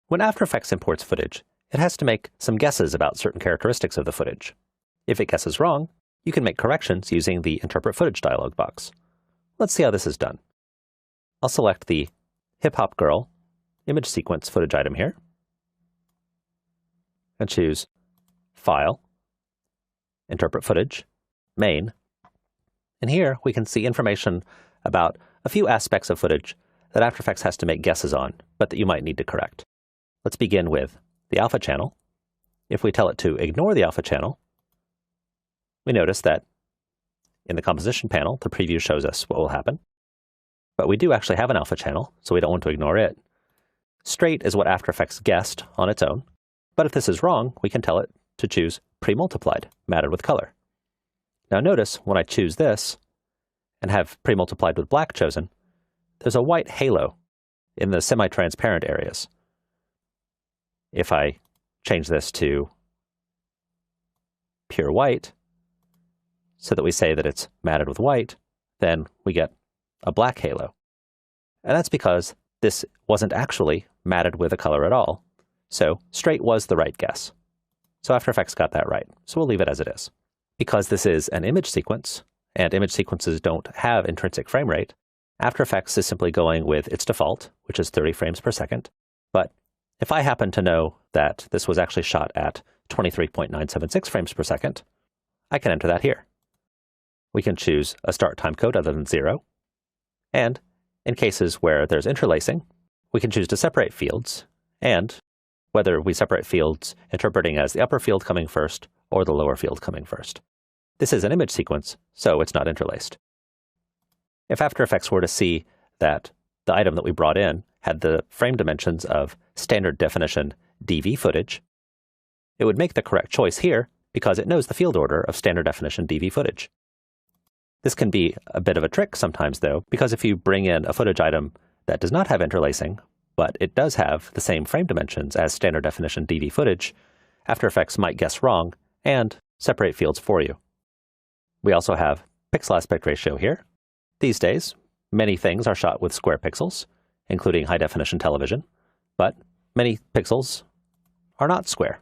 When After Effects imports footage, it has to make some guesses about certain characteristics of the footage. If it guesses wrong, you can make corrections using the Interpret Footage dialog box. Let's see how this is done. I'll select the Hip Hop Girl image sequence footage item here, and choose File, Interpret Footage, Main. And here we can see information about a few aspects of footage that After Effects has to make guesses on, but that you might need to correct. Let's begin with the alpha channel. If we tell it to ignore the alpha channel, we notice that in the composition panel, the preview shows us what will happen. But we do actually have an alpha channel, so we don't want to ignore it. Straight is what After Effects guessed on its own, but if this is wrong, we can tell it to choose pre-multiplied, matted with color. Now notice when I choose this and have pre-multiplied with black chosen, there's a white halo in the semi-transparent areas. If I change this to pure white, so that we say that it's matted with white, then we get a black halo. And that's because this wasn't actually matted with a color at all. So straight was the right guess. So After Effects got that right, so we'll leave it as it is. Because this is an image sequence, and image sequences don't have intrinsic frame rate, After Effects is simply going with its default, which is 30 frames per second. But if I happen to know that this was actually shot at 23.976 frames per second, I can enter that here. We can choose a start time code other than 0. And in cases where there's interlacing, we can choose to separate fields, and whether we separate fields interpreting as the upper field coming first or the lower field coming first. This is an image sequence, so it's not interlaced. If After Effects were to see that the item that we brought in had the frame dimensions of standard definition DV footage, it would make the correct choice here because it knows the field order of standard definition DV footage. This can be a bit of a trick sometimes though, because if you bring in a footage item that does not have interlacing, but it does have the same frame dimensions as standard definition DV footage, After Effects might guess wrong and separate fields for you. We also have pixel aspect ratio here. These days, many things are shot with square pixels, including high definition television, but many pixels are not square.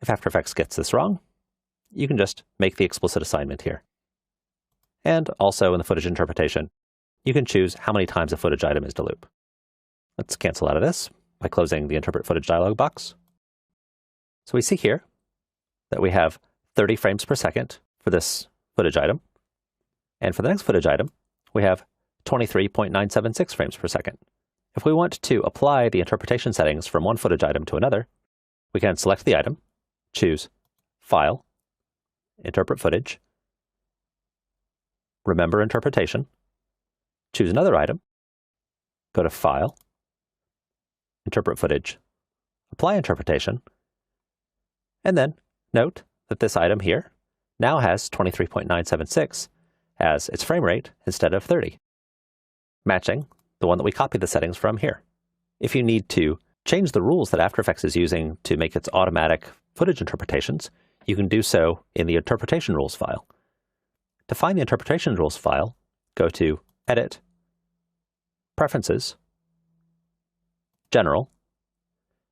If After Effects gets this wrong, you can just make the explicit assignment here. And also in the footage interpretation, you can choose how many times a footage item is to loop. Let's cancel out of this by closing the Interpret Footage dialog box. So we see here that we have 30 frames per second for this footage item. And for the next footage item, we have 23.976 frames per second. If we want to apply the interpretation settings from one footage item to another, we can select the item, choose File, Interpret Footage, Remember Interpretation, choose another item, go to File, Interpret Footage, Apply Interpretation, and then note that this item here now has 23.976 as its frame rate instead of 30, matching the one that we copied the settings from here. If you need to change the rules that After Effects is using to make its automatic footage interpretations, you can do so in the Interpretation Rules file. To find the Interpretation Rules file, go to Edit, Preferences, General,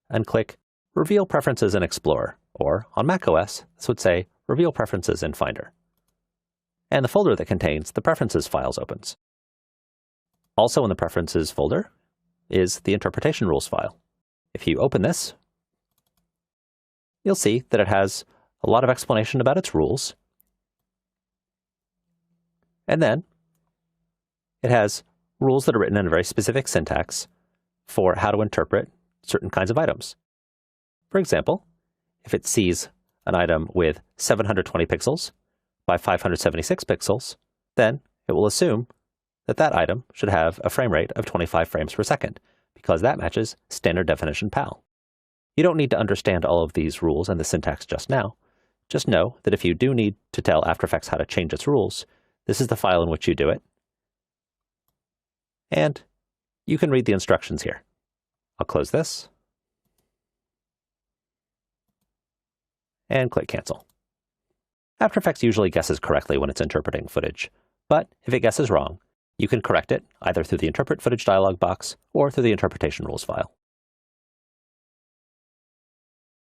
and click Reveal Preferences in Explorer, or on macOS, this would say Reveal Preferences in Finder. And the folder that contains the Preferences files opens. Also in the Preferences folder is the Interpretation Rules file. If you open this, you'll see that it has a lot of explanation about its rules. And then it has rules that are written in a very specific syntax for how to interpret certain kinds of items. For example, if it sees an item with 720 pixels by 576 pixels, then it will assume that that item should have a frame rate of 25 frames per second, because that matches standard definition PAL. You don't need to understand all of these rules and the syntax just now. Just know that if you do need to tell After Effects how to change its rules, this is the file in which you do it. And you can read the instructions here. I'll close this and click Cancel. After Effects usually guesses correctly when it's interpreting footage, but if it guesses wrong, you can correct it either through the Interpret Footage dialog box or through the Interpretation Rules file.